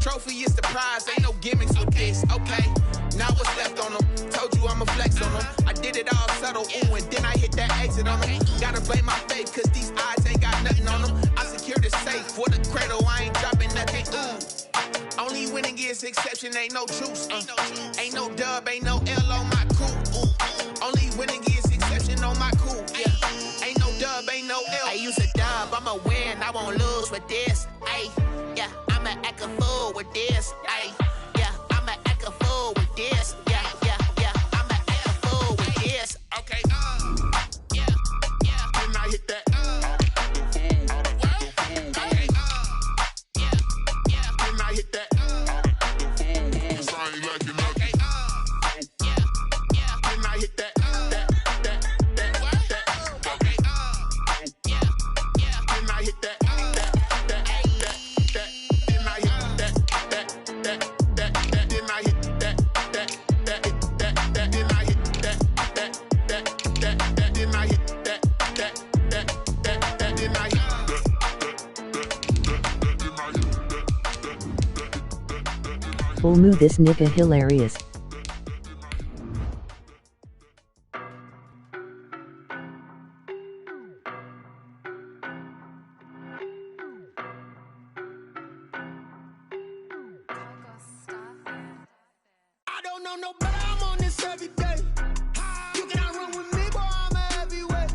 Trophy is the prize, ain't no gimmicks with this, okay? Now what's left on them? Told you I'ma flex on them. I did it all subtle, ooh, and then I hit that exit on them. Gotta blame my faith, cause these eyes ain't got nothing on them. I secured the safe for the cradle, I ain't dropping nothing, ooh. Only winning is exception, ain't no truce. Ain't no dub, ain't no L on my coup. Only winning is exception on my coup, yeah. Ain't no dub, ain't no L. I use a dub, I'ma win, I won't lose with this, ayy. Yeah, I'ma act a fool with this, ayy. Yeah, I'ma act a fool with this, yeah, yeah, yeah. I'ma act a fool with this, okay, yeah, yeah. Then I hit that, okay, yeah, yeah. Then I hit that, okay, yeah, yeah. Then I hit that, okay, yeah, yeah. Then I hit that, Olmu, this nigga hilarious. I don't know nobody, I'm on this every day. You cannot run with me, boy, I'm a heavyweight.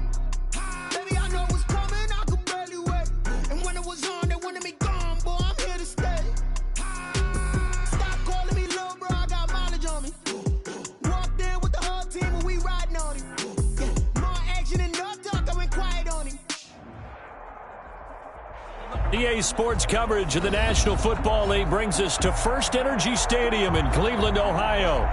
Baby, I know what's coming, I could barely wait. And when it was on, they wanted me gone, boy, I'm here to stay. Stop calling me little bro, I got mileage on me. Walked in with the whole team and we riding on him. More action and no talk, I went quiet on him. EA Sports coverage of the National Football League brings us to First Energy Stadium in Cleveland, Ohio.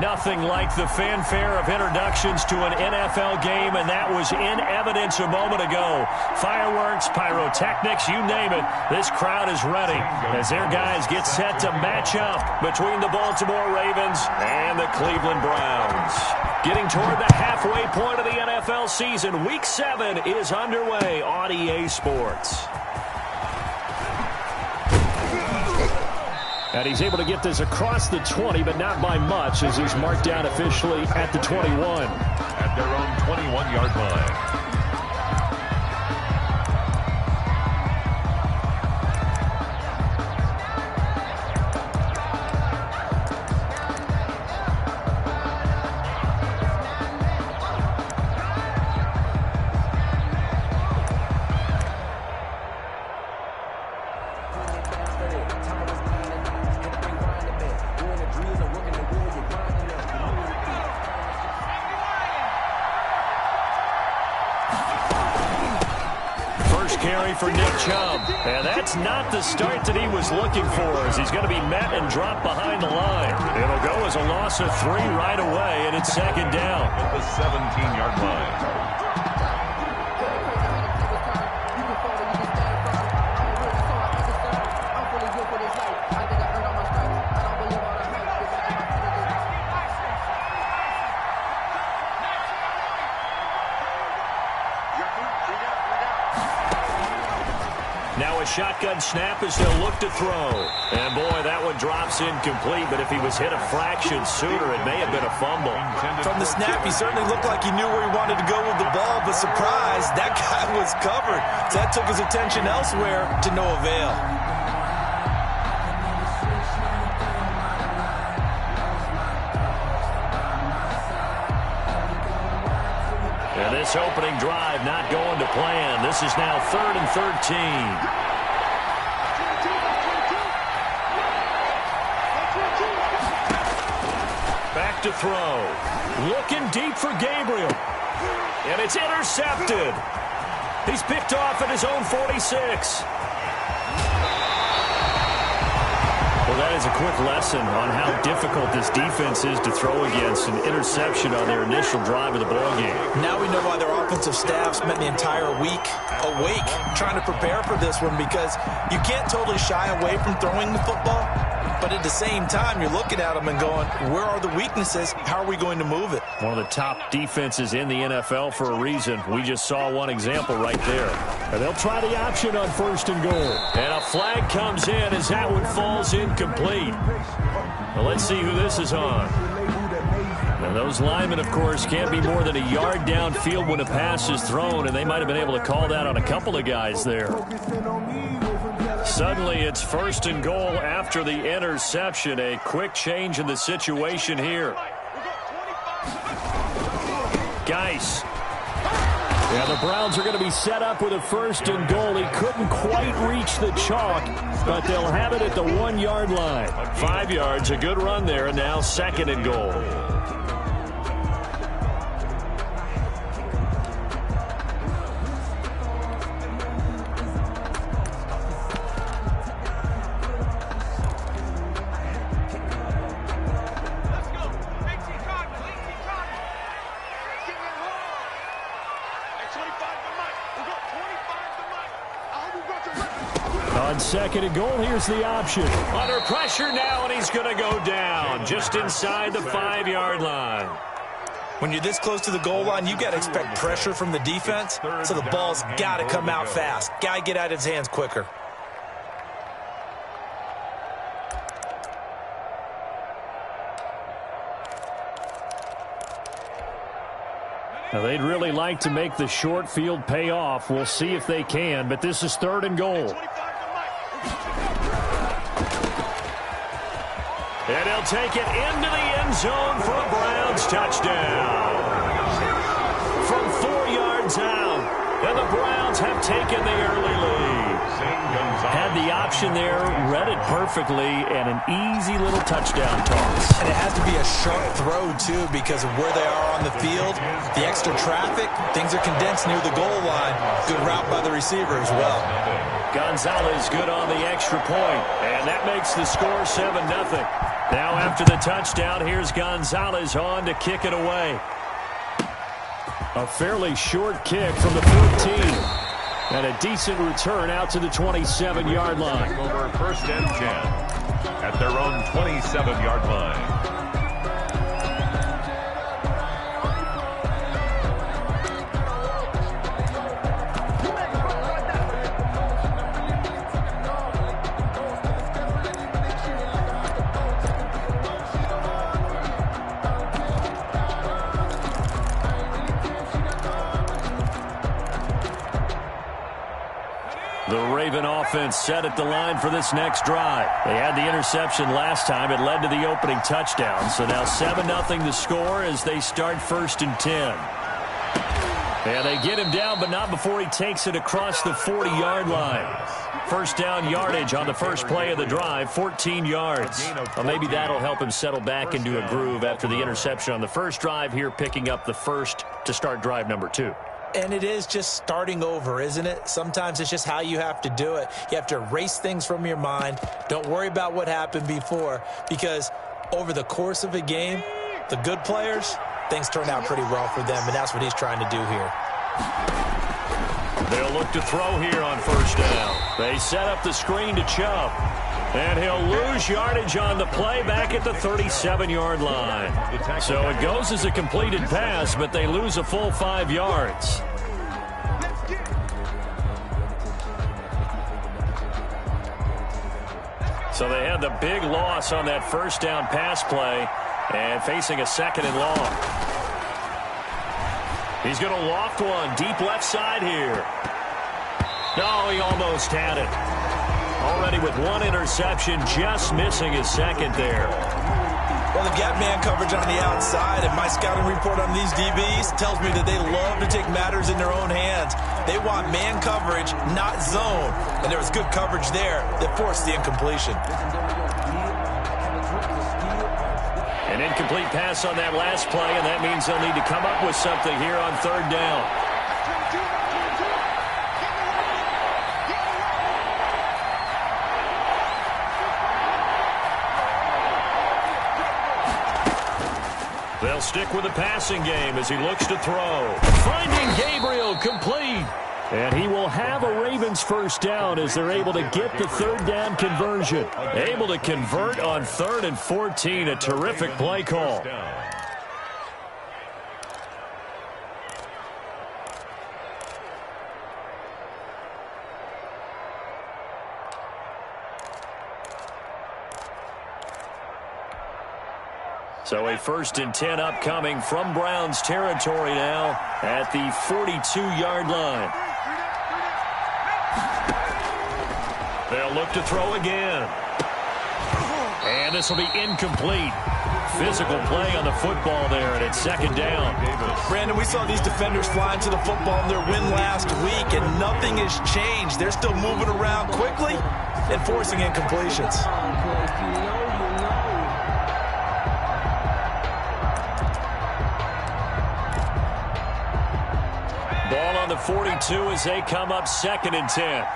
Nothing like the fanfare of introductions to an NFL game, and that was in evidence a moment ago. Fireworks, pyrotechnics, you name it. This crowd is ready as their guys get set to match up between the Baltimore Ravens and the Cleveland Browns. Getting toward the halfway point of the NFL season, Week 7 is underway on EA Sports. And he's able to get this across the 20, but not by much, as he's marked down officially at the 21. At their own 21-yard line. Carry for Nick Chubb. And that's not the start that he was looking for, as he's going to be met and dropped behind the line. It'll go as a loss of 3 right away, and it's second down. At the 17-yard line. Now a shotgun snap as they'll look to throw. And boy, that one drops incomplete, but if he was hit a fraction sooner, it may have been a fumble. From the snap, he certainly looked like he knew where he wanted to go with the ball, but surprise, that guy was covered. So that took his attention elsewhere to no avail. And this opening drive not going to plan. This is now 3rd and 13. Back to throw. Looking deep for Gabriel. And it's intercepted. He's picked off at his own 46. Well, that is a quick lesson on how difficult this defense is to throw against. An interception on their initial drive of the ballgame. Now we know why their offensive staff spent the entire week awake trying to prepare for this one, because you can't totally shy away from throwing the football, but at the same time, you're looking at them and going, where are the weaknesses? How are we going to move it? One of the top defenses in the NFL for a reason. We just saw one example right there. And they'll try the option on 1st and goal. And a flag comes in as that one falls incomplete. Well, let's see who this is on. And those linemen, of course, can't be more than a yard downfield when a pass is thrown, and they might have been able to call that on a couple of guys there. Suddenly, it's 1st and goal after the interception. A quick change in the situation here. Geis. Yeah, the Browns are going to be set up with a 1st and goal. He couldn't quite reach the chalk, but they'll have it at the 1-yard line. 5 yards, a good run there, and now 2nd and goal. On 2nd and goal, here's the option. Under pressure now, and he's going to go down just inside the 5-yard line. When you're this close to the goal line, you got to expect pressure from the defense, so the ball's got to come out fast. Got to get out of his hands quicker. Now, they'd really like to make the short field pay off. We'll see if they can, but this is 3rd and goal. And he'll take it into the end zone for a Browns touchdown. From 4 yards out, and the Browns have taken the early lead. Had the option there, read it perfectly, and an easy little touchdown toss. And it has to be a sharp throw, too, because of where they are on the field. The extra traffic, things are condensed near the goal line. Good route by the receiver as well. Gonzalez good on the extra point, and that makes the score 7-0. Now after the touchdown, here's Gonzalez on to kick it away. A fairly short kick from the 14. And a decent return out to the 27-yard line. Over 1st and 10 at their own 27-yard line. The Raven offense set at the line for this next drive. They had the interception last time. It led to the opening touchdown. So now 7-0 the score as they start 1st and 10. And they get him down, but not before he takes it across the 40-yard line. 1st down yardage on the first play of the drive, 14 yards. Well, maybe that'll help him settle back into a groove after the interception on the first drive here, picking up the first to start drive number 2. And it is just starting over, isn't it? Sometimes it's just how you have to do it. You have to erase things from your mind. Don't worry about what happened before, because over the course of a game, the good players, things turn out pretty well for them, and that's what he's trying to do here. They'll look to throw here on 1st down. They set up the screen to Chubb. And he'll lose yardage on the play back at the 37-yard line. So it goes as a completed pass, but they lose a full 5 yards. So they had the big loss on that 1st down pass play and facing a 2nd and long. He's going to loft one deep left side here. No, he almost had it. Already with 1 interception, just missing his 2nd there. Well, they've got man coverage on the outside, and my scouting report on these DBs tells me that they love to take matters in their own hands. They want man coverage, not zone. And there was good coverage there that forced the incompletion. An incomplete pass on that last play, and that means they'll need to come up with something here on 3rd down. They'll stick with the passing game as he looks to throw. Finding Gabriel complete. And he will have a Ravens first down as they're able to get the third down conversion. Able to convert on 3rd and 14. A terrific play call. So a 1st and 10 upcoming from Browns territory now at the 42-yard line. They'll look to throw again. And this will be incomplete. Physical play on the football there, and it's 2nd down. Brandon, we saw these defenders flying to the football in their win last week, and nothing has changed. They're still moving around quickly and forcing incompletions. Ball on the 42 as they come up 2nd and 10.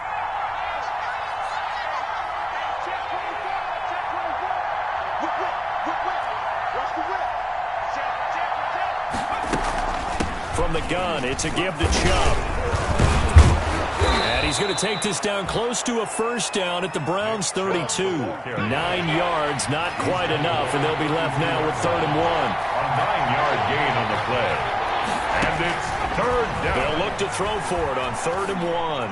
From the gun, it's a give to Chubb. And he's going to take this down close to a first down at the Browns' 32. 9 yards, not quite enough, and they'll be left now with 3rd and 1. A 9-yard gain on the play. And it's 3rd down. They'll look to throw for it on 3rd and 1.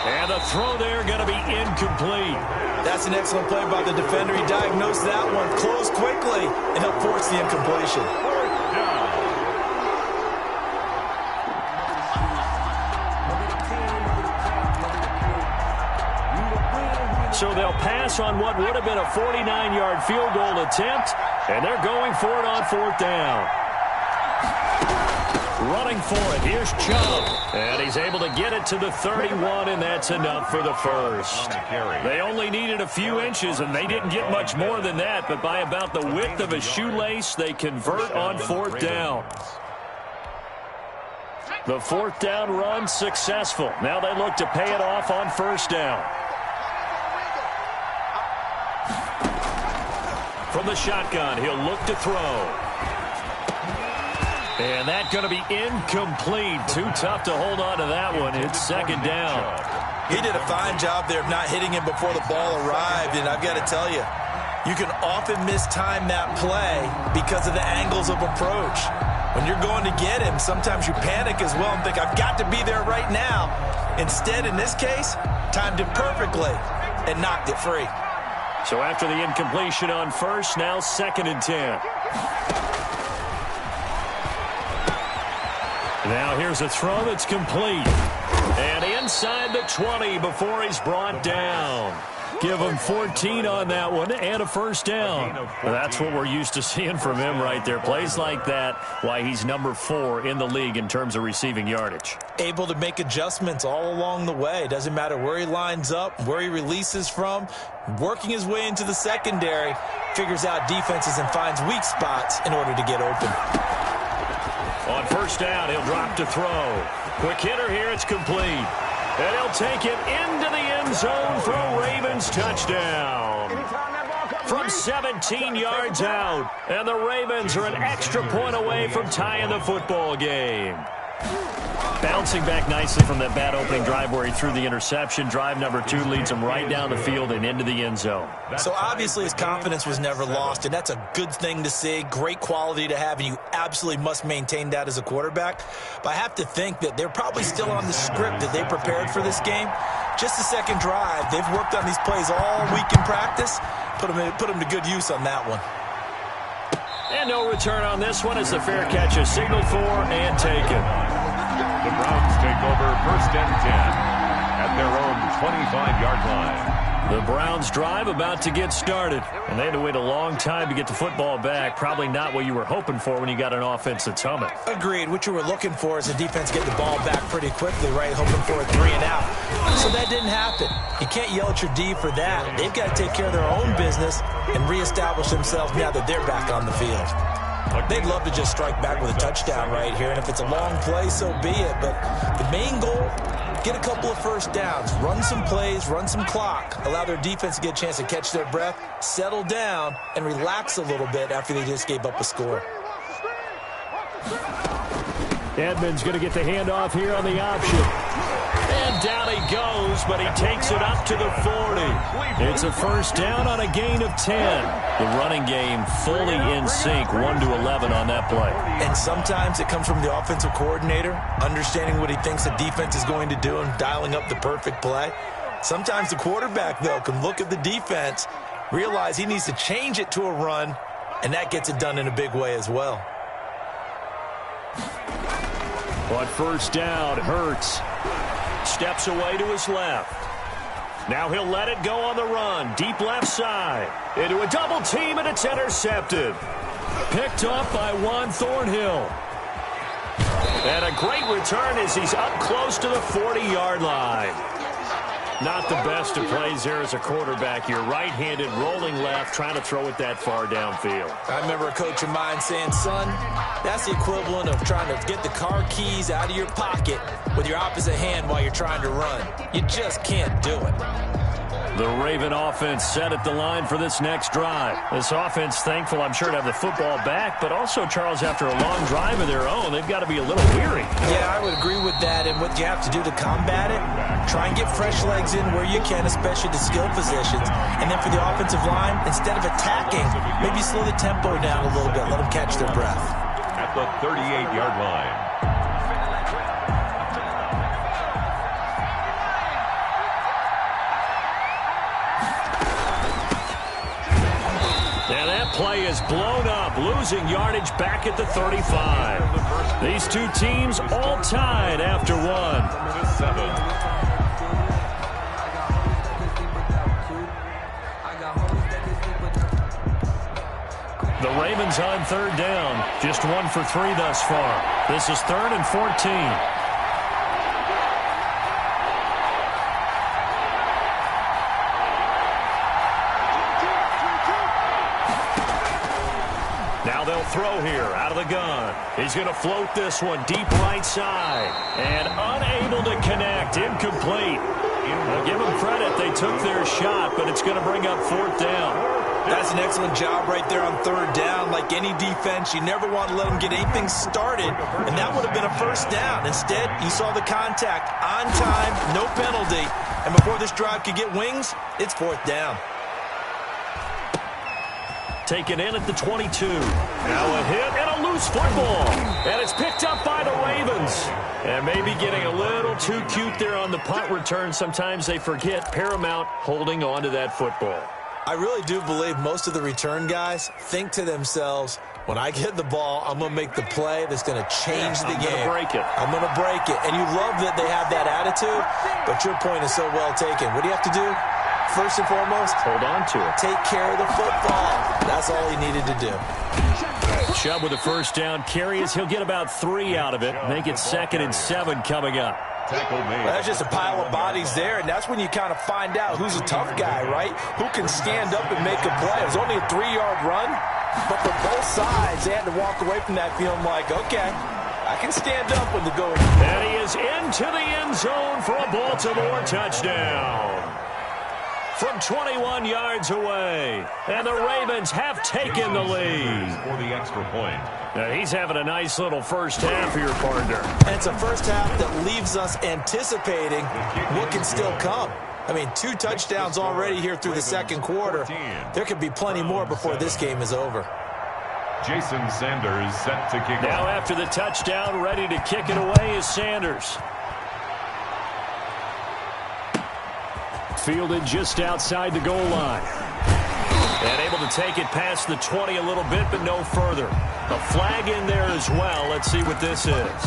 And the throw there going to be incomplete. That's an excellent play by the defender. He diagnosed that one, closed quickly, and helped force the incompletion. So they'll pass on what would have been a 49-yard field goal attempt, and they're going for it on 4th down. Running for it, here's Chubb, and he's able to get it to the 31, and that's enough for the first. They only needed a few inches, and they didn't get much more than that, but by about the width of a shoelace, they convert on 4th down. The 4th down run successful. Now they look to pay it off on 1st down. From the shotgun, he'll look to throw. And that's going to be incomplete. Too tough to hold on to that one. It's 2nd down. He did a fine job there of not hitting him before the ball arrived, and I've got to tell you, you can often mistime that play because of the angles of approach. When you're going to get him, sometimes you panic as well and think, I've got to be there right now. Instead, in this case, timed it perfectly and knocked it free. So after the incompletion on 1st, now 2nd and 10. Now here's a throw that's complete. And inside the 20 before he's brought down. Give him 14 on that one and a first down. Well, that's what we're used to seeing from him right there. Plays like that, why he's number 4 in the league in terms of receiving yardage. Able to make adjustments all along the way. Doesn't matter where he lines up, where he releases from. Working his way into the secondary, figures out defenses and finds weak spots in order to get open. On first down, he'll drop to throw. Quick hitter here, it's complete. And he'll take it into the end zone for a Ravens touchdown. From 17 yards out. And the Ravens are an extra point away from tying the football game. Bouncing back nicely from that bad opening drive where he threw the interception. Drive number 2 leads him right down the field and into the end zone. So obviously his confidence was never lost, and that's a good thing to see. Great quality to have, and you absolutely must maintain that as a quarterback. But I have to think that they're probably still on the script that they prepared for this game. Just the second drive. They've worked on these plays all week in practice. Put them to good use on that one. And no return on this one as the fair catch is signaled for and taken. The Browns take over 1st and 10 at their own 25-yard line. The Browns drive about to get started, and they had to wait a long time to get the football back. Probably not what you were hoping for when you got an offense that's humming. Agreed. What you were looking for is the defense get the ball back pretty quickly, right? Hoping for a 3 and out. So that didn't happen. You can't yell at your D for that. They've got to take care of their own business and reestablish themselves now that they're back on the field. They'd love to just strike back with a touchdown right here, and if it's a long play, so be it. But the main goal, get a couple of first downs, run some plays, run some clock, allow their defense to get a chance to catch their breath, settle down, and relax a little bit after they just gave up a score. Edmonds going to get the handoff here on the option. And down he goes, but he takes it up to the 40. It's a first down on a gain of 10. The running game fully in sync, 1-11 on that play. And sometimes it comes from the offensive coordinator, understanding what he thinks the defense is going to do and dialing up the perfect play. Sometimes the quarterback, though, can look at the defense, realize he needs to change it to a run, and that gets it done in a big way as well. But first down, Hurts steps away to his left. Now he'll let it go on the run. Deep left side. Into a double team, and it's intercepted. Picked up by Juan Thornhill. And a great return as he's up close to the 40-yard line. Not the best of plays there as a quarterback. You're right-handed, rolling left, trying to throw it that far downfield. I remember a coach of mine saying, son, that's the equivalent of trying to get the car keys out of your pocket with your opposite hand while you're trying to run. You just can't do it. The Raven offense set at the line for this next drive. This offense thankful, I'm sure, to have the football back, but also, Charles, after a long drive of their own, they've got to be a little weary. Yeah, I would agree with that, and what you have to do to combat it, try and get fresh legs in where you can, especially the skill positions. And then for the offensive line, instead of attacking, maybe slow the tempo down a little bit, let them catch their breath. At the 38-yard line. Play is blown up, losing yardage back at the 35. These two teams all tied after one. The Ravens on third down, just 1 for 3 thus far. This is 3rd and 14. Throw here out of the gun. He's going to float this one deep right side. And unable to connect. Incomplete. I'll give them credit. They took their shot, but it's going to bring up 4th down. That's an excellent job right there on 3rd down. Like any defense, you never want to let them get anything started, and that would have been a first down. Instead, you saw the contact on time, no penalty, and before this drive could get wings, it's 4th down. Taken in at the 22. Now a hit and a loose football. And it's picked up by the Ravens. And maybe getting a little too cute there on the punt return. Sometimes they forget paramount holding on to that football. I really do believe most of the return guys think to themselves, when I get the ball, I'm going to make the play that's going to change the game. I'm going to break it. I'm going to break it. And you love that they have that attitude, but your point is so well taken. What do you have to do? First and foremost, hold on to it. Take care of the football. That's all he needed to do. Chubb with a first down carry as he'll get about 3 out of it. Make it 2nd and 7 coming up. That's just a pile of bodies there, and that's when you kind of find out who's a tough guy, right? Who can stand up and make a play. It was only a 3-yard run, but for both sides, they had to walk away from that feeling like, okay, I can stand up when the going. And he is into the end zone for a Baltimore touchdown. From 21 yards away. And the Ravens have taken the lead. For the extra point. Now he's having a nice little first half here, partner. And it's a first half that leaves us anticipating what can still come. I mean, 2 touchdowns already here through the second quarter. There could be plenty more before this game is over. Jason Sanders set to kick off. Now after the touchdown, ready to kick it away is Sanders. Fielded just outside the goal line. And able to take it past the 20 a little bit, but no further. A flag in there as well. Let's see what this is.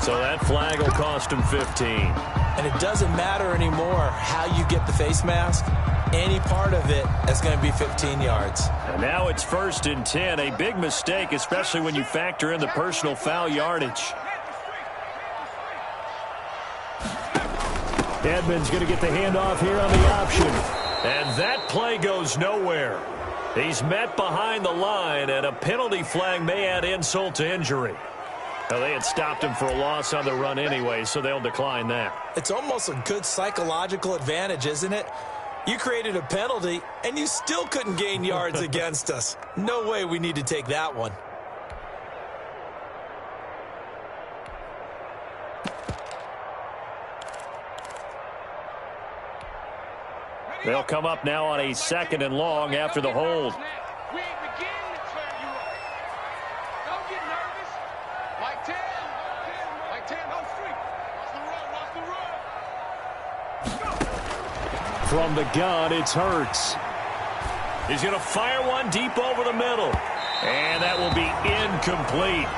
So that flag will cost him 15. And it doesn't matter anymore how you get the face mask. Any part of it is going to be 15 yards. And now it's 1st and 10. A big mistake, especially when you factor in the personal foul yardage. Edmonds going to get the handoff here on the option. And that play goes nowhere. He's met behind the line, and a penalty flag may add insult to injury. Now, they had stopped him for a loss on the run anyway, so they'll decline that. It's almost a good psychological advantage, isn't it? You created a penalty, and you still couldn't gain yards against us. No way we need to take that one. They'll come up now on a 2nd and long after the hold. From the gun, it's Hurts. He's going to fire one deep over the middle. And that will be incomplete.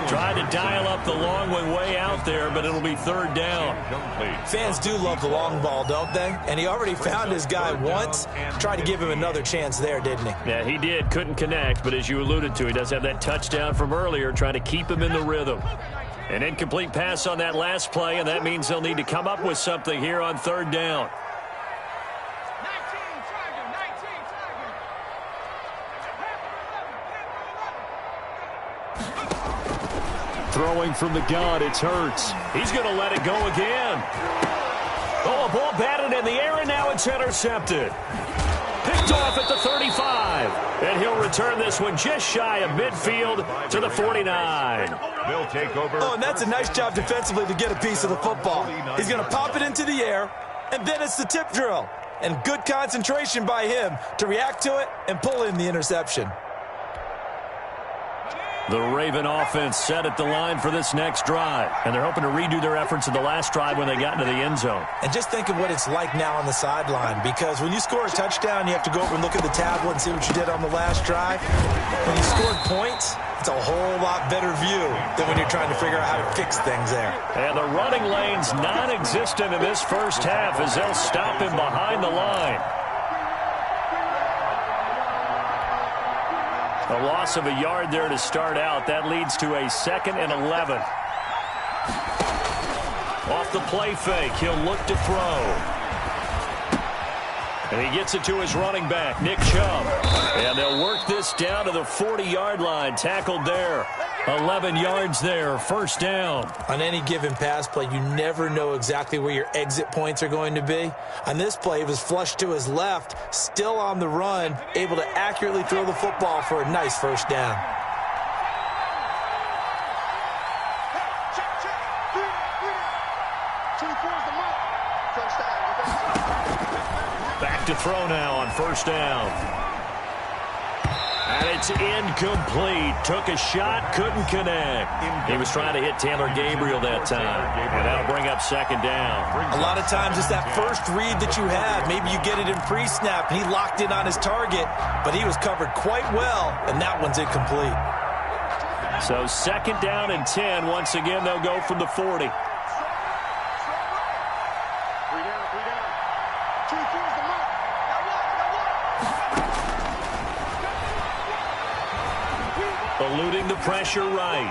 Tried to dial up the long one way out there, but it'll be 3rd down. Fans do love the long ball, don't they? And he already found his guy once. Tried to give him another chance there, didn't he? Yeah, he did. Couldn't connect, but as you alluded to, he does have that touchdown from earlier, trying to keep him in the rhythm. An incomplete pass on that last play, and that means they'll need to come up with something here on 3rd down. Throwing from the gun, it's Hurts. He's going to let it go again. Oh, a ball batted in the air, and now it's intercepted. Picked off at the 35. And he'll return this one just shy of midfield to the 49. They'll take over. Oh, and that's a nice job defensively to get a piece of the football. He's going to pop it into the air, and then it's the tip drill. And good concentration by him to react to it and pull in the interception. The Raven offense set at the line for this next drive. And they're hoping to redo their efforts in the last drive when they got into the end zone. And just think of what it's like now on the sideline. Because when you score a touchdown, you have to go over and look at the tablet and see what you did on the last drive. When you scored points, it's a whole lot better view than when you're trying to figure out how to fix things there. And the running lane's non-existent in this first half as they'll stop him behind the line. A loss of a yard there to start out. That leads to a 2nd and 11. Off the play fake, he'll look to throw. And he gets it to his running back, Nick Chubb. And they'll work this down to the 40-yard line. Tackled there. 11 yards there, 1st down. On any given pass play, you never know exactly where your exit points are going to be. On this play, he was flushed to his left, still on the run, able to accurately throw the football for a nice 1st down. Back to throw now on 1st down. And it's incomplete. Took a shot, couldn't connect. He was trying to hit Taylor Gabriel that time. And that'll bring up 2nd down. A lot of times it's that first read that you have. Maybe you get it in pre-snap, and he locked in on his target, but he was covered quite well, and that one's incomplete. So 2nd down and 10. Once again, they'll go from the 40. Eluding the pressure right.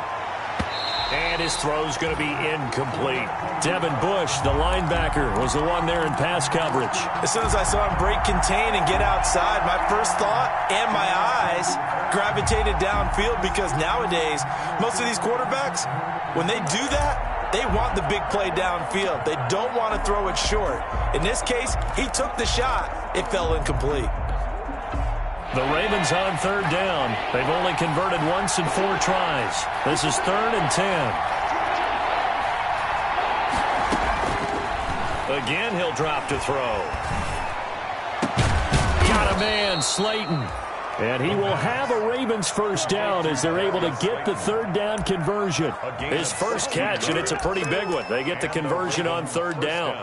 And his throw's going to be incomplete. Devin Bush, the linebacker, was the one there in pass coverage. As soon as I saw him break contain and get outside, my first thought and my eyes gravitated downfield, because nowadays, most of these quarterbacks, when they do that, they want the big play downfield. They don't want to throw it short. In this case, he took the shot. It fell incomplete. The Ravens on 3rd down. They've only converted once in 4 tries. This is 3rd and 10. Again, he'll drop to throw. Got a man, Slayton. And he will have a Ravens 1st down as they're able to get the 3rd down conversion. His first catch, and it's a pretty big one. They get the conversion on 3rd down.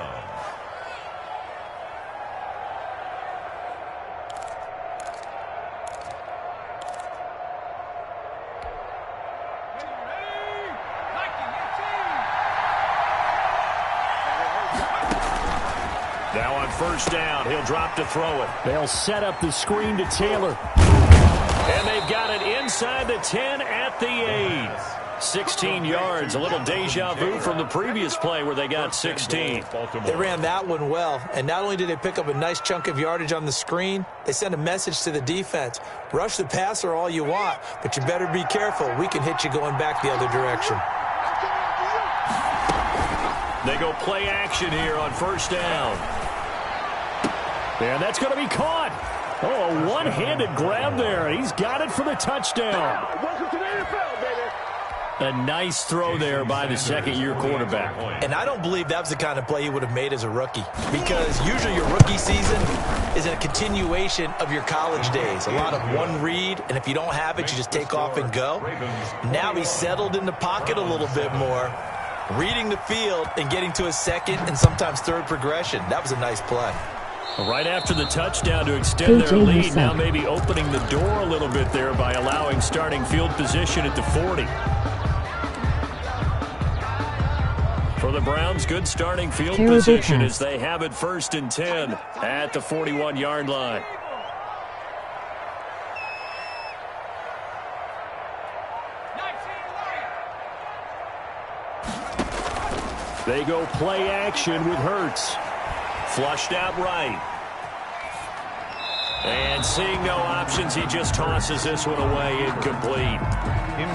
Now on 1st down, he'll drop to throw it. They'll set up the screen to Taylor. And they've got it inside the 10 at the 8. 16 yards, a little deja vu from the previous play where they got 16. They ran that one well, and not only did they pick up a nice chunk of yardage on the screen, they sent a message to the defense. Rush the passer all you want, but you better be careful. We can hit you going back the other direction. They go play action here on 1st down. And that's going to be caught. Oh, a one-handed grab there. He's got it for the touchdown. Welcome to the NFL, baby. A nice throw there by the second-year quarterback. And I don't believe that was the kind of play he would have made as a rookie, because usually your rookie season is a continuation of your college days. A lot of one read, and if you don't have it, you just take off and go. Now he's settled in the pocket a little bit more, reading the field and getting to his second and sometimes third progression. That was a nice play. Right after the touchdown to extend their lead, now maybe opening the door a little bit there by allowing starting field position at the 40. For the Browns, good starting field position as they have it 1st and 10 at the 41-yard line. They go play action with Hurts. Flushed out right. And seeing no options, he just tosses this one away, incomplete.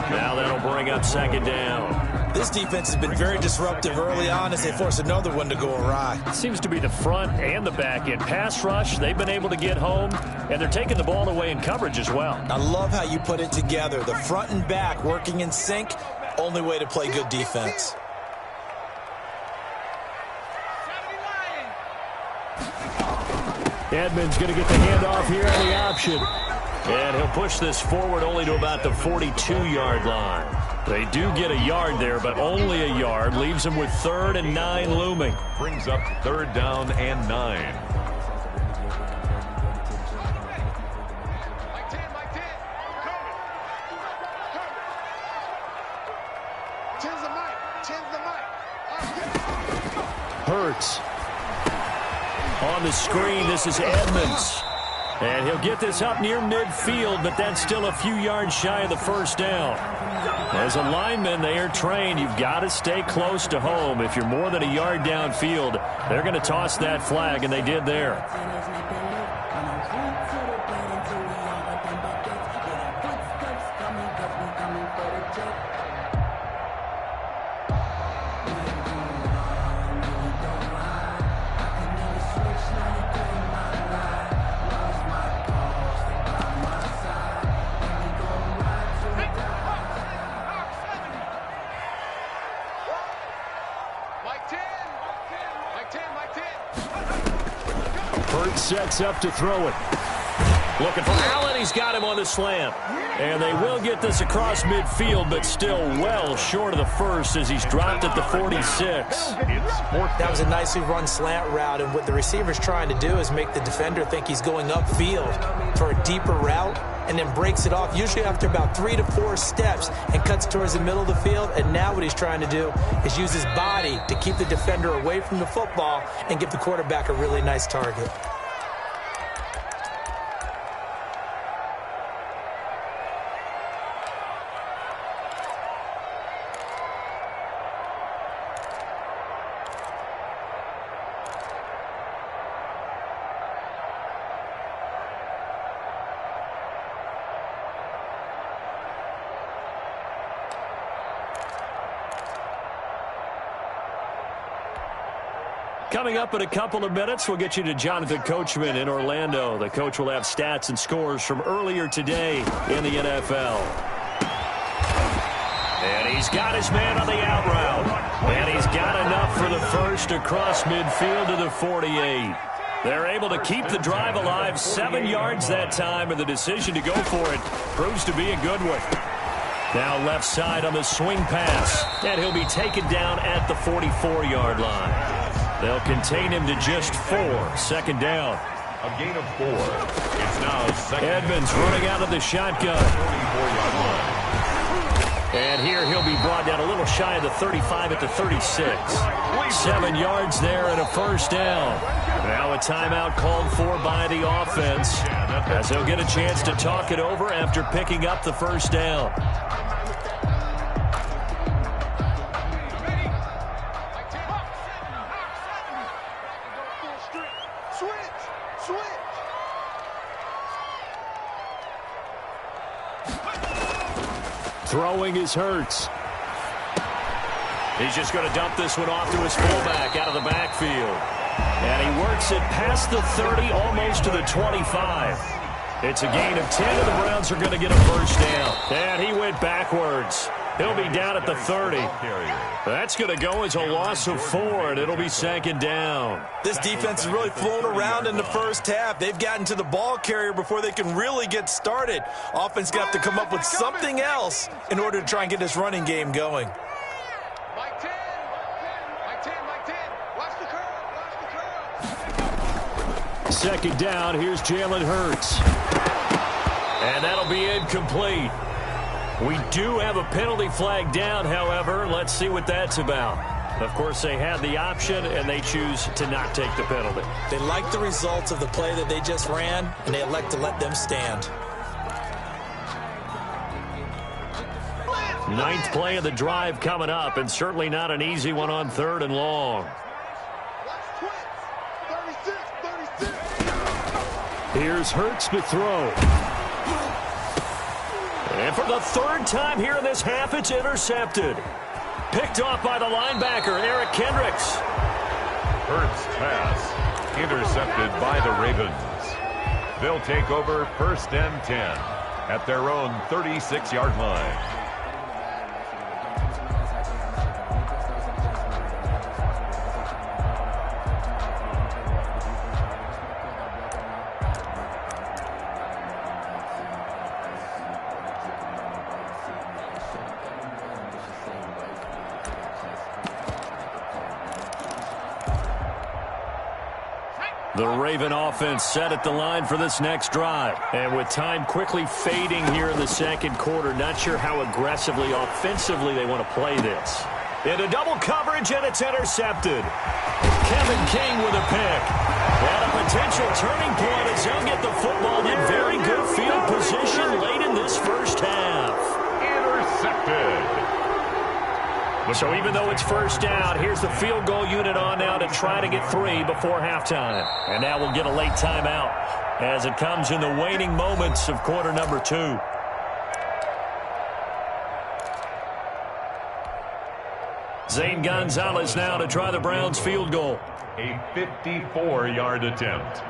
Now that'll bring up 2nd down. This defense has been very disruptive early on as they force another one to go awry. It seems to be the front and the back end. Pass rush, they've been able to get home, and they're taking the ball away in coverage as well. I love how you put it together. The front and back working in sync, only way to play good defense. Edmonds going to get the handoff here on the option. And he'll push this forward only to about the 42-yard line. They do get a yard there, but only a yard. Leaves them with 3rd and 9 looming. Brings up 3rd down and 9. Hurts. On the screen, this is Edmonds. And he'll get this up near midfield, but that's still a few yards shy of the 1st down. As a lineman, they are trained. You've got to stay close to home. If you're more than a yard downfield, they're going to toss that flag, and they did there. Sets up to throw it. Looking for Allen. He's got him on the slant. And they will get this across midfield, but still well short of the 1st as he's dropped at the 46. That was a nicely run slant route, and what the receiver's trying to do is make the defender think he's going upfield for a deeper route and then breaks it off, usually after about 3 to 4 steps, and cuts towards the middle of the field. And now what he's trying to do is use his body to keep the defender away from the football and give the quarterback a really nice target. Coming up in a couple of minutes, we'll get you to Jonathan Coachman in Orlando. The coach will have stats and scores from earlier today in the NFL. And he's got his man on the out route. And he's got enough for the 1st across midfield to the 48. They're able to keep the drive alive, 7 yards that time, and the decision to go for it proves to be a good one. Now left side on the swing pass, and he'll be taken down at the 44-yard line. They'll contain him to just 4. 2nd down. A gain of 4. It's now 2nd. Edmonds running out of the shotgun. 44-yard line. And here he'll be brought down a little shy of the 35 at the 36. 7 yards there and a 1st down. Now a timeout called for by the offense as they'll get a chance to talk it over after picking up the 1st down. Throwing is Hurts. He's just going to dump this one off to his fullback out of the backfield. And he works it past the 30, almost to the 25. It's a gain of 10, and the Browns are going to get a 1st down. And he went backwards. He'll be down at the 30. That's going to go as a loss of 4, and it'll be 2nd down. This defense has really flown around in the first half. They've gotten to the ball carrier before they can really get started. Offense got to come up with something else in order to try and get this running game going. Mike 10. Watch the curve. 2nd down, here's Jalen Hurts. And that'll be incomplete. We do have a penalty flag down, however. Let's see what that's about. Of course, they had the option, and they choose to not take the penalty. They like the results of the play that they just ran, and they elect to let them stand. 9th play of the drive coming up, and certainly not an easy one on 3rd and long. Here's Hurts to throw. And for the 3rd time here in this half, it's intercepted. Picked off by the linebacker, Eric Kendricks. Hurts pass intercepted by the Ravens. They'll take over 1st and 10 at their own 36-yard line. The Raven offense set at the line for this next drive. And with time quickly fading here in the 2nd quarter, not sure how aggressively, offensively they want to play this. Into double coverage, and it's intercepted. Kevin King with a pick. And a potential turning point as he'll get the football in very good field position late in this first half. Intercepted. So even though it's 1st down, here's the field goal unit on now to try to get 3 before halftime. And now we'll get a late timeout as it comes in the waning moments of quarter number 2. Zane Gonzalez now to try the Browns field goal. A 54-yard attempt.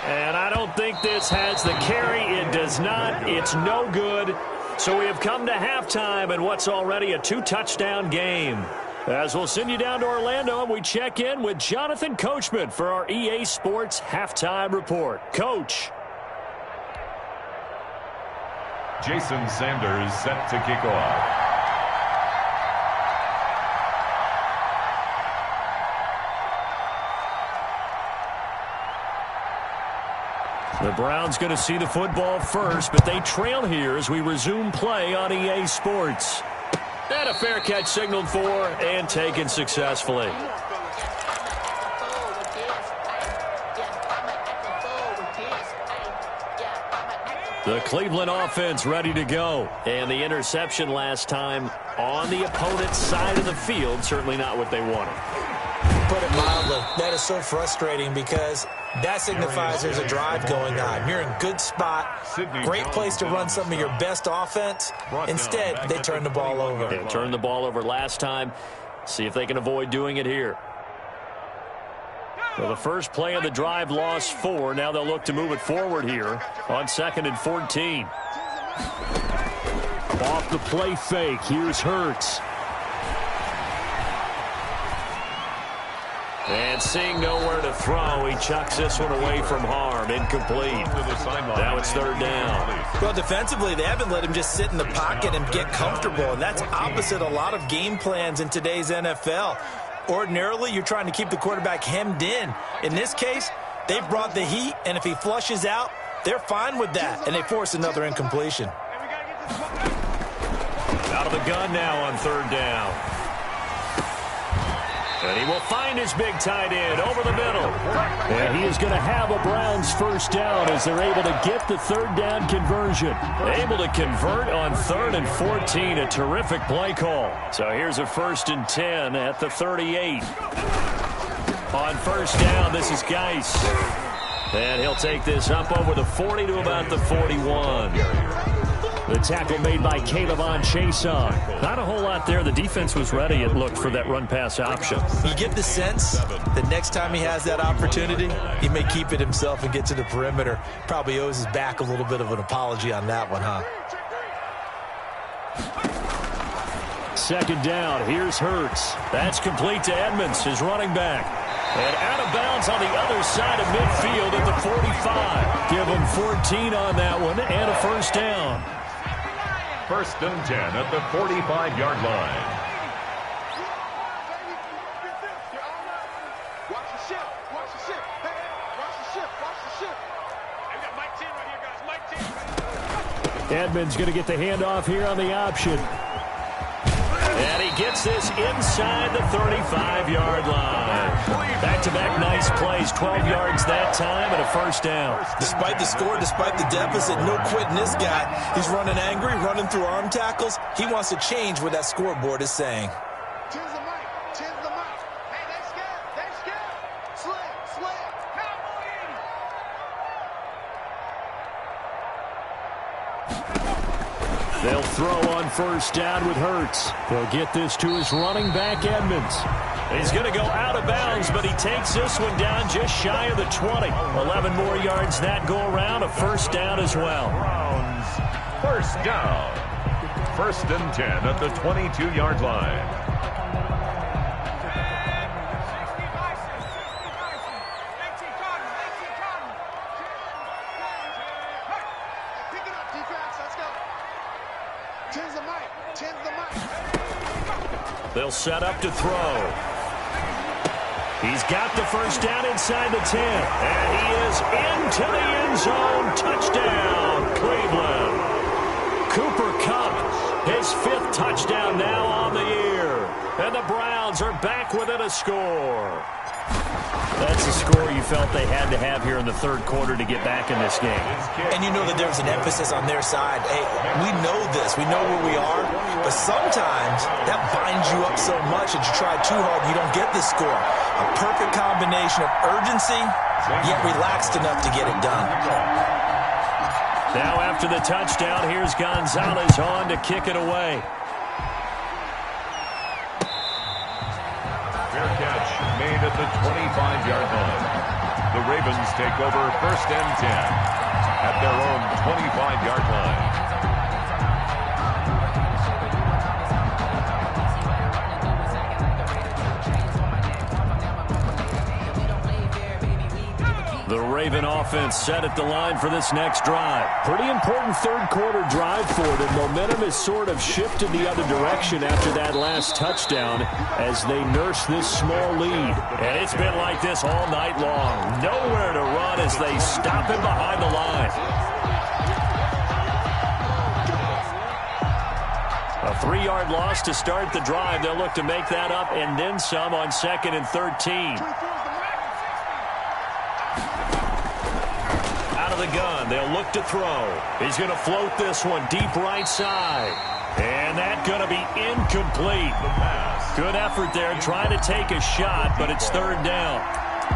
And I don't think this has the carry. It does not. It's no good. So we have come to halftime in what's already a 2-touchdown game. As we'll send you down to Orlando, and we check in with Jonathan Coachman for our EA Sports Halftime Report. Coach. Jason Sanders set to kick off. The Browns going to see the football first, but they trail here as we resume play on EA Sports. And a fair catch signaled for and taken successfully. The Cleveland offense ready to go. And the interception last time on the opponent's side of the field, certainly not what they wanted. Put it mildly, that is so frustrating because that signifies there's a drive going on. You're in good spot, great place to run some of your best offense. Instead, they turn the ball over. They turned the ball over last time. See if they can avoid doing it here. So the first play of the drive lost 4. Now they'll look to move it forward here on 2nd and 14. Off the play fake, here's Hurts. And seeing nowhere to throw, he chucks this one away from harm. Incomplete. Now it's 3rd down. Well, defensively, they haven't let him just sit in the pocket and get comfortable, and that's opposite a lot of game plans in today's NFL. Ordinarily, you're trying to keep the quarterback hemmed in. In this case, they've brought the heat, and if he flushes out, they're fine with that, and they force another incompletion. Out of the gun now on 3rd down. And he will find his big tight end over the middle. And he is going to have a Browns first down as they're able to get the 3rd down conversion. Able to convert on 3rd and 14. A terrific play call. So here's a 1st and 10 at the 38. On 1st down, this is Geis. And he'll take this up over the 40 to about the 41. The tackle made by Caleb on Chason. Not a whole lot there. The defense was ready, it looked, for that run-pass option. You get the sense that next time he has that opportunity, he may keep it himself and get to the perimeter. Probably owes his back a little bit of an apology on that one, huh? Second down. Here's Hurts. That's complete to Edmonds, his running back. And out of bounds on the other side of midfield at the 45. Give him 14 on that one and a first down. First and 10 at the 45-yard line. Watch the ship. Watch the ship. Hey, watch the ship. Watch the ship. I got Mike 10 right here, guys. Mike 10. Edmonds going to get the handoff here on the option. And he gets this inside the 35-yard line. Back-to-back nice plays, 12 yards that time and a first down. Despite the score, despite the deficit, no quitting this guy. He's running angry, running through arm tackles. He wants to change what that scoreboard is saying. Tens the mic. Tens the mic. Hey, they scared. They scared. Slam. They'll throw on first down with Hurts. They'll get this to his running back, Edmonds. He's going to go out of bounds, but he takes this one down just shy of the 20. 11 more yards that go around, a first down as well. Browns, first down. First and 10 at the 22-yard line. They'll set up to throw. He's got the first down inside the 10. And he is into the end zone. Touchdown, Cleveland. Cooper Kupp, his 5th touchdown now on the year. And the Browns are back within a score. That's a score you felt they had to have here in the third quarter to get back in this game. And you know that there was an emphasis on their side. Hey, we know this. We know where we are. But sometimes that binds you up so much that you try too hard, you don't get this score. A perfect combination of urgency, yet relaxed enough to get it done. Now after the touchdown, here's Gonzalez on to kick it away. Fair catch made at the 25-yard line. The Ravens take over first and 10 at their own 25-yard line. The Raven offense set at the line for this next drive. Pretty important third quarter drive for them. Momentum has sort of shifted the other direction after that last touchdown as they nurse this small lead. And it's been like this all night long. Nowhere to run as they stop him behind the line. A 3-yard loss to start the drive. They'll look to make that up and then some on 2nd and 13. The gun. They'll look to throw. He's going to float this one deep right side. And that's going to be incomplete. Good effort there trying to take a shot, but it's third down.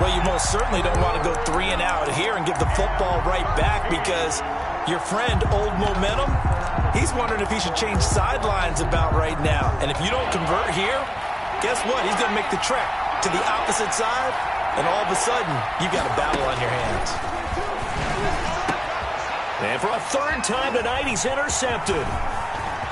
Well, you most certainly don't want to go 3 and out here and give the football right back because your friend, Old Momentum, he's wondering if he should change sidelines about right now. And if you don't convert here, guess what? He's going to make the trek to the opposite side, and all of a sudden, you've got a battle on your hands. And for a third time tonight, he's intercepted.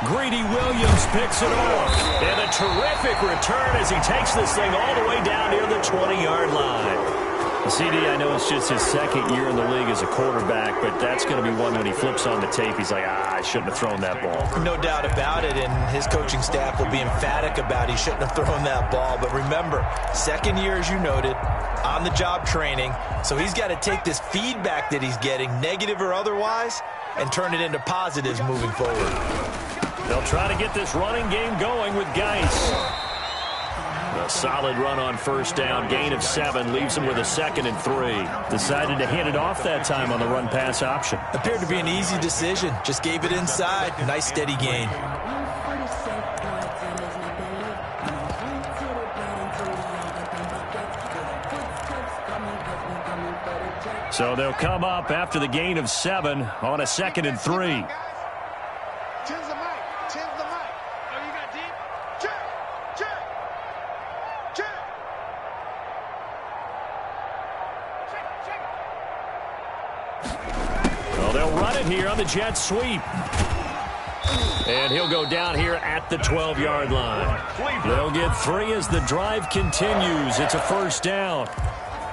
Greedy Williams picks it off. And a terrific return as he takes this thing all the way down near the 20-yard line. CD, I know it's just his second year in the league as a quarterback, but that's going to be one when he flips on the tape. He's like, I shouldn't have thrown that ball. No doubt about it, and his coaching staff will be emphatic about he shouldn't have thrown that ball. But remember, second year, as you noted, on-the-job training, so he's got to take this feedback that he's getting, negative or otherwise, and turn it into positives moving forward. They'll try to get this running game going with Geis. A solid run on first down, gain of 7, leaves him with a 2nd and 3. Decided to hand it off that time on the run-pass option. Appeared to be an easy decision. Just gave it inside. Nice steady gain. So they'll come up after the gain of 7 on a 2nd and 3. here on the jet sweep. And he'll go down here at the 12-yard line. They'll get 3 as the drive continues. It's a first down.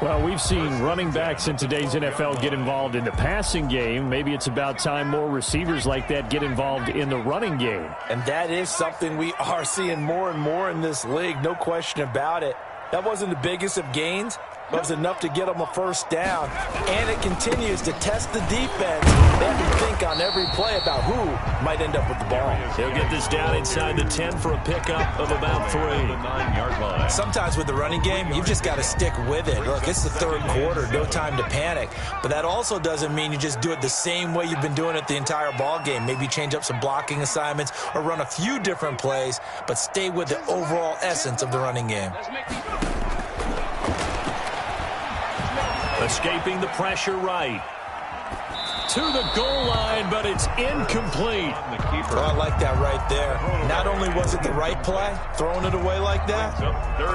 Well, we've seen running backs in today's NFL get involved in the passing game. Maybe it's about time more receivers like that get involved in the running game. And that is something we are seeing more and more in this league, no question about it. That wasn't the biggest of gains, but it was enough to get them a first down. And it continues to test the defense. They have to think on every play about who might end up with the ball. He'll get this down inside the 10 for a pickup of about 3. Sometimes with the running game, you've just got to stick with it. Look, it's the third quarter, no time to panic. But that also doesn't mean you just do it the same way you've been doing it the entire ball game. Maybe change up some blocking assignments or run a few different plays, but stay with the overall essence of the running game. Escaping the pressure right. To the goal line, but it's incomplete. Oh, I like that right there. Not only was it the right play, throwing it away like that,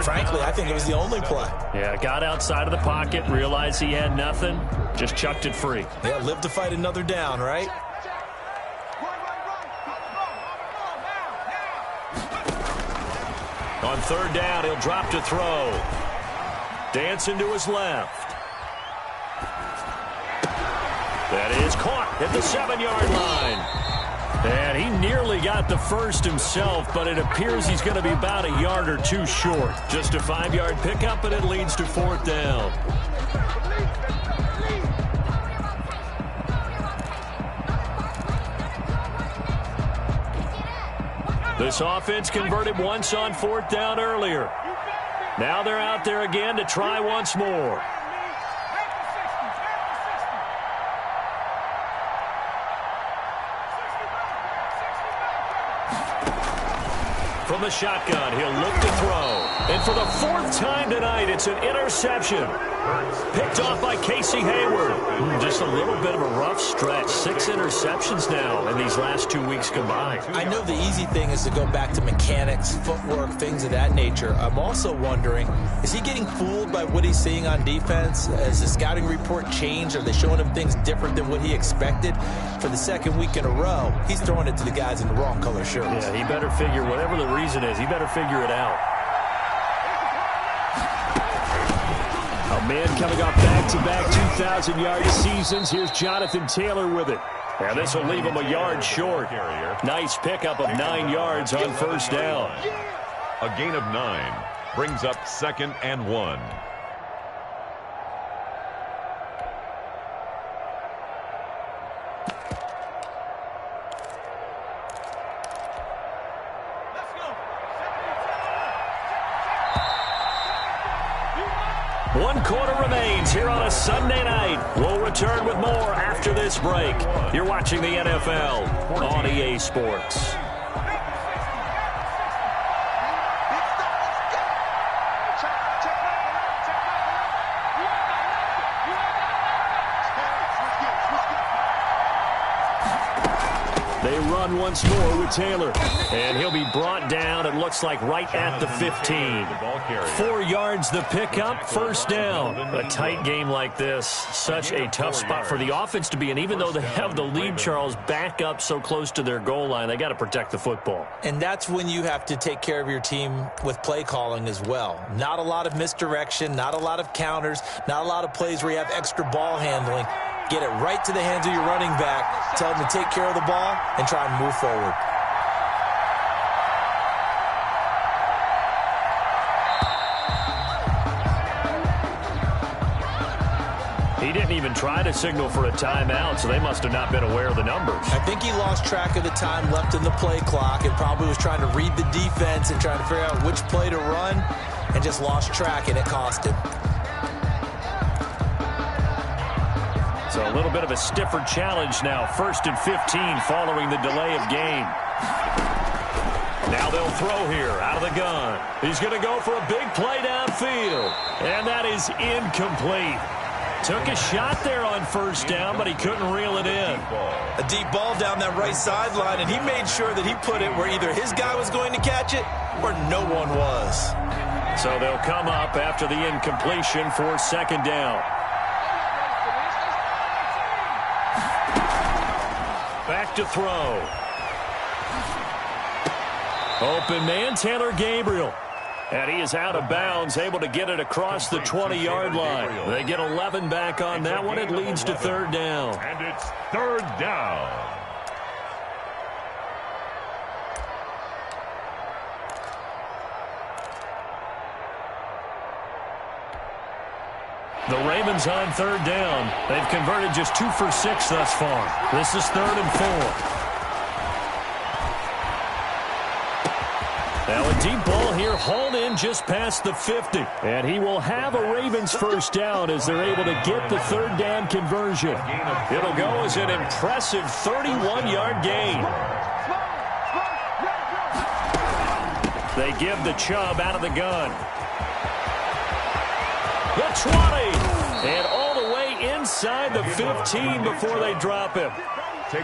frankly, I think it was the only play. Yeah, got outside of the pocket, realized he had nothing, just chucked it free. Yeah, live to fight another down, right? On third down, he'll drop to throw. Dancing to his left. That is caught at the 7-yard line. And he nearly got the first himself, but it appears he's going to be about a yard or 2 short. Just a 5-yard pickup, and it leads to 4th down. This offense converted once on 4th down earlier. Now they're out there again to try once more. From the shotgun, he'll look to throw. And for the 4th time tonight, it's an interception. Picked off by Casey Hayward. Just a little bit of a rough stretch. 6 interceptions now in these last 2 weeks combined. I know the easy thing is to go back to mechanics, footwork, things of that nature. I'm also wondering, is he getting fooled by what he's seeing on defense? Has the scouting report changed? Are they showing him things different than what he expected? For the 2nd week in a row, he's throwing it to the guys in the wrong color shirts. Yeah, he better figure, whatever the reason is, he better figure it out. A man coming off back-to-back 2,000-yard seasons. Here's Jonathan Taylor with it. And this will leave him a yard short. Nice pickup of 9 yards on first down. A gain of 9 brings up 2nd and 1. One quarter remains here on a Sunday night. We'll return with more after this break. You're watching the NFL on EA Sports. They run once more with Taylor. And he'll be brought down, it looks like, right at the 15. 4 yards the pickup, first down. A tight game like this, such a tough spot for the offense to be in. Even though they have the lead, Charles, back up so close to their goal line, they got to protect the football. And that's when you have to take care of your team with play calling as well. Not a lot of misdirection, not a lot of counters, not a lot of plays where you have extra ball handling. Get it right to the hands of your running back. Tell them to take care of the ball and try and move forward. He didn't even try to signal for a timeout, so they must have not been aware of the numbers. I think he lost track of the time left in the play clock and probably was trying to read the defense and trying to figure out which play to run and just lost track, and it cost him. So a little bit of a stiffer challenge now. 1st and 15 following the delay of game. Now they'll throw here out of the gun. He's going to go for a big play downfield. And that is incomplete. Took a shot there on first down, but he couldn't reel it in. A deep ball down that right sideline, and he made sure that he put it where either his guy was going to catch it or no one was. So they'll come up after the incompletion for 2nd down. look to throw. Open man, Taylor Gabriel. And he is out of bounds, able to get it across the 20-yard line. They get 11 back on that one. It leads to third down. And it's third down. The Ravens on third down. They've converted just 2 for 6 thus far. This is 3rd and 4. Now a deep ball here, hauled in just past the 50. And he will have a Ravens first down as they're able to get the third down conversion. It'll go as an impressive 31-yard gain. They give the Chubb out of the gun. The 20. And all the way inside the 15 before they drop him.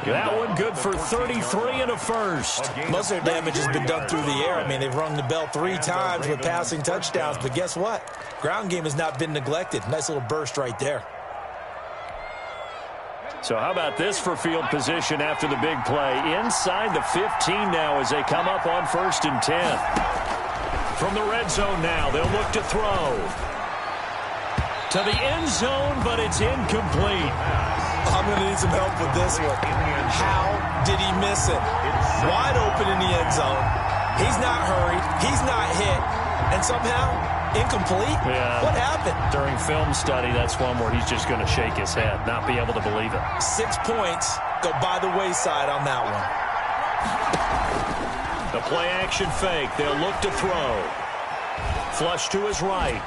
That one good for 33 and a first. Most of their damage has been done through the air. I mean, they've rung the bell 3 times with passing touchdowns. But guess what? Ground game has not been neglected. Nice little burst right there. So how about this for field position after the big play? Inside the 15 now as they come up on 1st and 10. From the red zone now, they'll look to throw. To the end zone, but it's incomplete. I'm going to need some help with this one. How did he miss it? Wide open in the end zone. He's not hurried. He's not hit. And somehow, incomplete? Yeah. What happened? During film study, that's one where he's just going to shake his head, not be able to believe it. 6 points go by the wayside on that one. The play action fake. They'll look to throw. Flush to his right.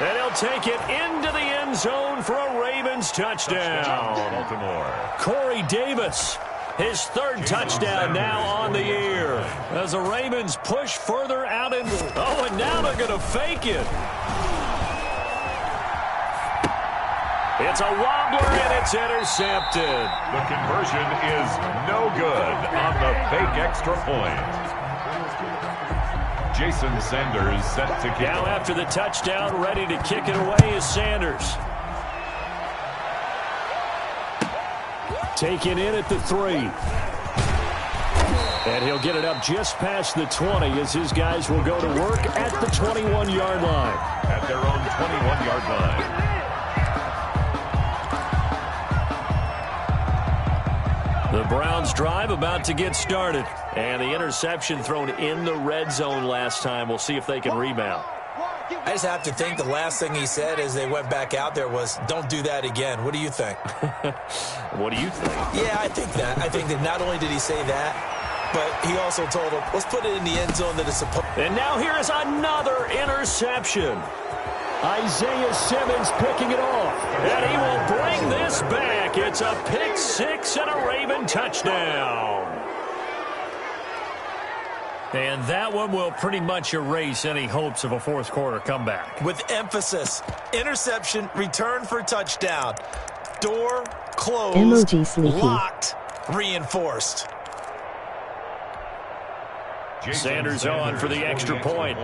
And he'll take it into the end zone for a Ravens touchdown. Baltimore. Corey Davis, his 3rd touchdown now on the year. As the Ravens push further out in... Oh, and now they're going to fake it. It's a wobbler, and it's intercepted. The conversion is no good on the fake extra point. Jason Sanders set to kick. Now after the touchdown, ready to kick it away is Sanders. Taken in at the 3. And he'll get it up just past the 20 as his guys will go to work at the 21-yard line. At their own 21-yard line. The Browns drive about to get started. And the interception thrown in the red zone last time. We'll see if they can rebound. I just have to think the last thing he said as they went back out there was, don't do that again. What do you think? What do you think? Yeah, I think that. I think that not only did he say that, but he also told him, let's put it in the end zone that it's supposed. And now here is another interception. Isaiah Simmons picking it off. And he will bring this back. It's a pick 6 and a Raven touchdown. And that one will pretty much erase any hopes of a fourth quarter comeback. With emphasis, interception, return for touchdown. Door closed, Emoji sleepy. Locked, reinforced. Sanders on for the extra point.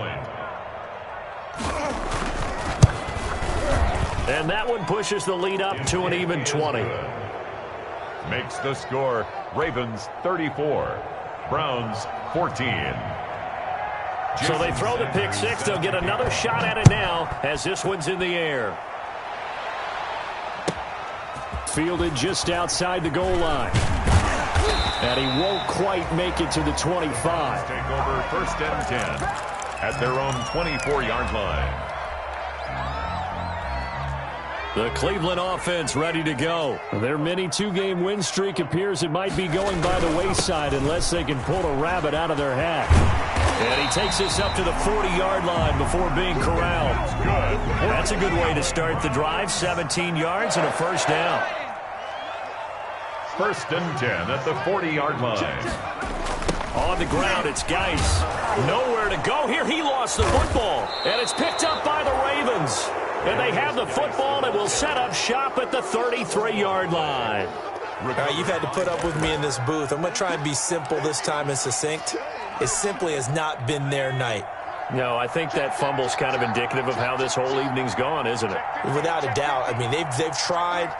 And that one pushes the lead up to an even 20. Makes the score Ravens 34, Browns 14. So they throw the pick 6. They'll get another shot at it now as this one's in the air. Fielded just outside the goal line. And he won't quite make it to the 25. Take over 1st and 10 at their own 24-yard line. The Cleveland offense ready to go. Their mini 2-game win streak appears it might be going by the wayside unless they can pull a rabbit out of their hat. And he takes this up to the 40-yard line before being corralled. That's a good way to start the drive. 17 yards and a first down. 1st and 10 at the 40-yard line. On the ground, it's Geis. Nowhere to go here. He lost the football. And it's picked up by the Ravens. And they have the football and will set up shop at the 33-yard line. All right, you've had to put up with me in this booth. I'm going to try and be simple this time and succinct. It simply has not been their night. No, I think that fumble's kind of indicative of how this whole evening's gone, isn't it? Without a doubt. I mean, they've tried,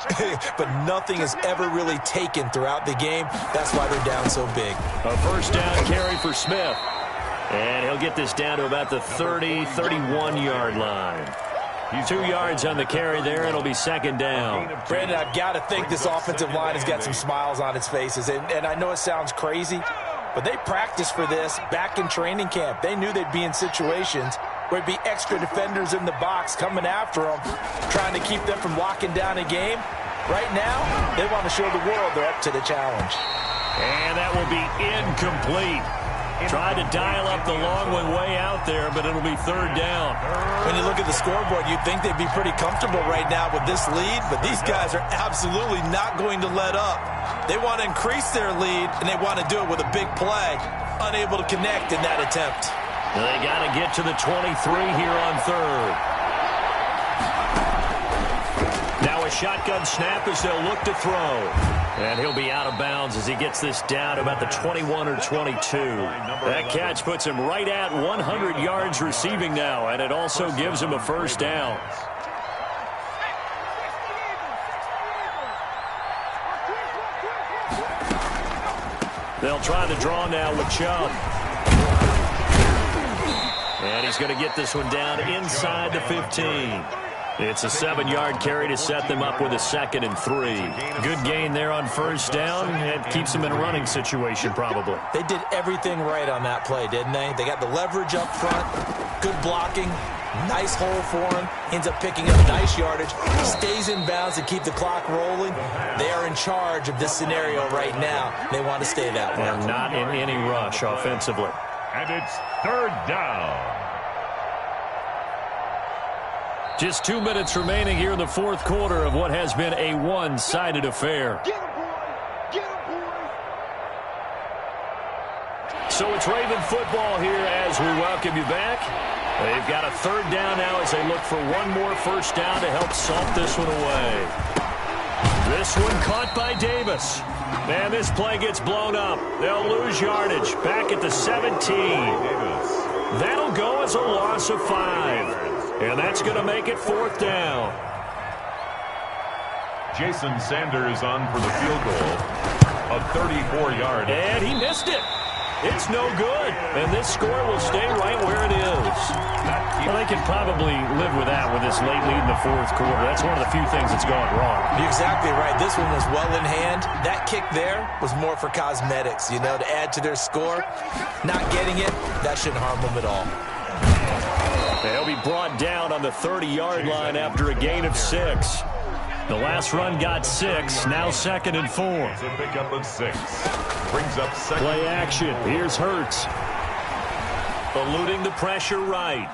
but nothing is ever really taken throughout the game. That's why they're down so big. A first down carry for Smith. And he'll get this down to about the 30, 31-yard line. 2 yards on the carry there. It'll be second down. Brandon, I've got to think this offensive line has got some smiles on its faces. And I know it sounds crazy, but they practiced for this back in training camp. They knew they'd be in situations where it'd be extra defenders in the box coming after them, trying to keep them from locking down a game. Right now, they want to show the world they're up to the challenge. And that will be incomplete. Tried to dial up the long one way out there, but it'll be third down. When you look at the scoreboard, you'd think they'd be pretty comfortable right now with this lead, but these guys are absolutely not going to let up. They want to increase their lead, and they want to do it with a big play. Unable to connect in that attempt. They got to get to the 23 here on third. Now a shotgun snap as they'll look to throw. And he'll be out of bounds as he gets this down to about the 21 or 22. That catch puts him right at 100 yards receiving now, and it also gives him a first down. They'll try the draw now with Chubb. And he's going to get this one down inside the 15. It's a 7-yard carry to set them up with a 2nd and 3. Good gain there on first down. It keeps them in a running situation probably. They did everything right on that play, didn't they? They got the leverage up front, good blocking, nice hole for him, ends up picking up nice yardage, stays in bounds to keep the clock rolling. They are in charge of this scenario right now. They want to stay that way. And not in any rush offensively. And it's third down. Just 2 minutes remaining here in the fourth quarter of what has been a one-sided affair. So it's Raven football here as we welcome you back. They've got a third down now as they look for one more first down to help salt this one away. This one caught by Davis. And this play gets blown up. They'll lose yardage back at the 17. That'll go as a loss of 5. And that's going to make it fourth down. Jason Sanders on for the field goal. A 34-yard. And he missed it. It's no good. And this score will stay right where it is. Well, they can probably live with that with this late lead in the fourth quarter. That's one of the few things that's gone wrong. You're exactly right. This one was well in hand. That kick there was more for cosmetics, you know, to add to their score. Not getting it, that shouldn't harm them at all. They'll be brought down on the 30-yard line after a gain of 6. The last run got 6, now 2nd and 4. It's a pickup of 6. Brings up second. Play action. Here's Hurts. Eluding the pressure right.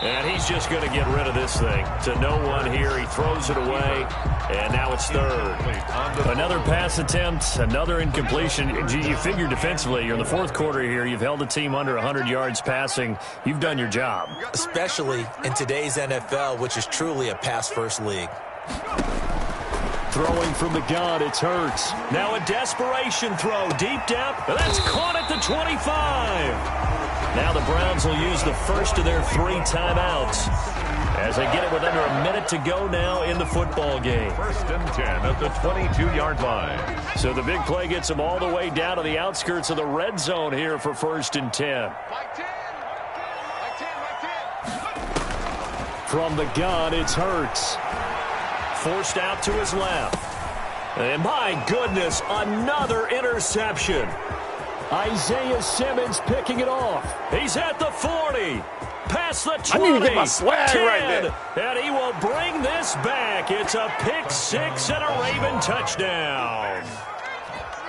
And he's just going to get rid of this thing. To no one here. He throws it away. And now it's third. Another pass attempt. Another incompletion. You figure defensively, you're in the fourth quarter here. You've held the team under 100 yards passing. You've done your job. Especially in today's NFL, which is truly a pass-first league. Throwing from the gun, it's Hurts. Now a desperation throw. Deep depth. That's caught at the 25. Now the Browns will use the first of their 3 timeouts as they get it with under a minute to go now in the football game. 1st and 10 at the 22-yard line. So the big play gets them all the way down to the outskirts of the red zone here for 1st and 10. From the gun, it's Hurts. Forced out to his left. And my goodness, another interception. Isaiah Simmons picking it off. He's at the 40. Past the 20. I need to get my swag 10, right there. And he will bring this back. It's a pick 6 and a Raven touchdown.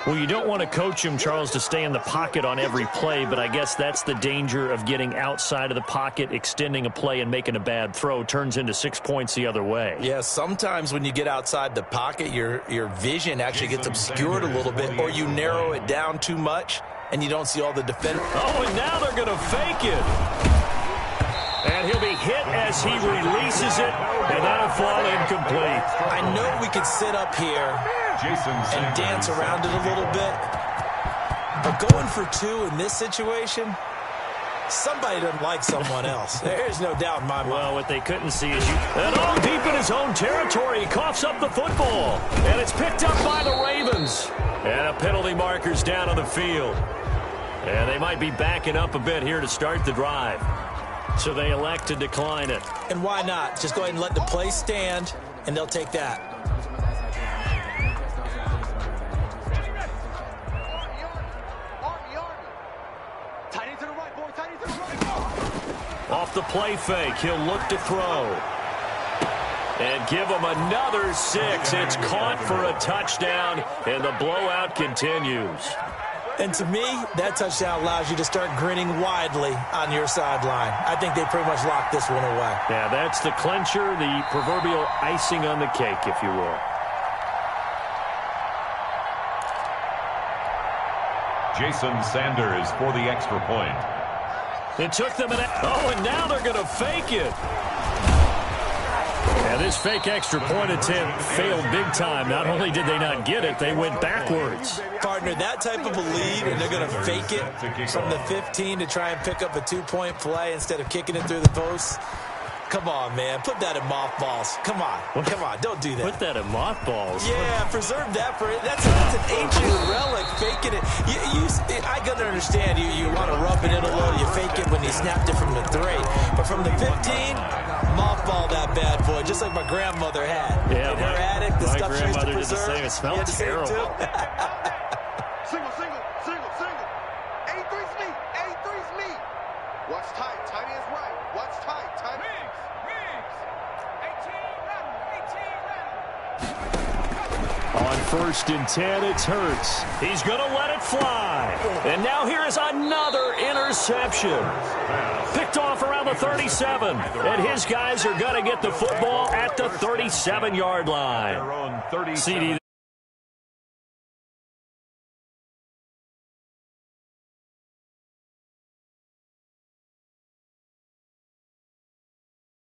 Well, you don't want to coach him, Charles, to stay in the pocket on every play, but I guess that's the danger of getting outside of the pocket, extending a play, and making a bad throw. Turns into 6 points the other way. Yeah, sometimes when you get outside the pocket, your vision actually gets obscured a little bit, or you narrow it down too much, and you don't see all the defenders. Oh, and now they're going to fake it. And he'll be hit as he releases it, and that'll fall incomplete. I know we could sit up here and dance around it a little bit, but going for 2 in this situation, Somebody doesn't like someone else. There's no doubt in my mind. Well, what they couldn't see is and all deep in his own territory. He coughs up the football. And it's picked up by the Ravens. And a penalty marker's down on the field. And they might be backing up a bit here to start the drive. So they elect to decline it. And why not? Just go ahead and let the play stand, and they'll take that. Off the play fake, he'll look to throw. And give him another 6. It's caught for a touchdown, and the blowout continues. And to me, that touchdown allows you to start grinning widely on your sideline. I think they pretty much locked this one away. Yeah, that's the clincher, the proverbial icing on the cake, if you will. Jason Sanders for the extra point. It took them and now they're going to fake it. And this fake extra point attempt failed big time. Not only did they not get it, they went backwards. Partner, that type of a lead, and they're going to fake it from the 15 to try and pick up a 2-point play instead of kicking it through the post. Come on, man. Put that in mothballs. Come on. Come on. Don't do that. Put that in mothballs? Yeah, preserve that for it. That's an ancient relic. Faking it. I got to understand you want to rub it in a little. You fake it when you snapped it from the 3. But from the 15, mothball that bad boy, just like my grandmother had. Yeah, in her attic, the stuff she used to preserve. Did the same. It smelled terrible. Single. A3's me. A3's me. Watch tight. Tight is right. Watch tight. Tight. Riggs. 18 On 1st and 10, it's Hurts. He's going to let it fly. And now here is another interception. Picked off around the 37. And his guys are going to get the football at the 37-yard line. CD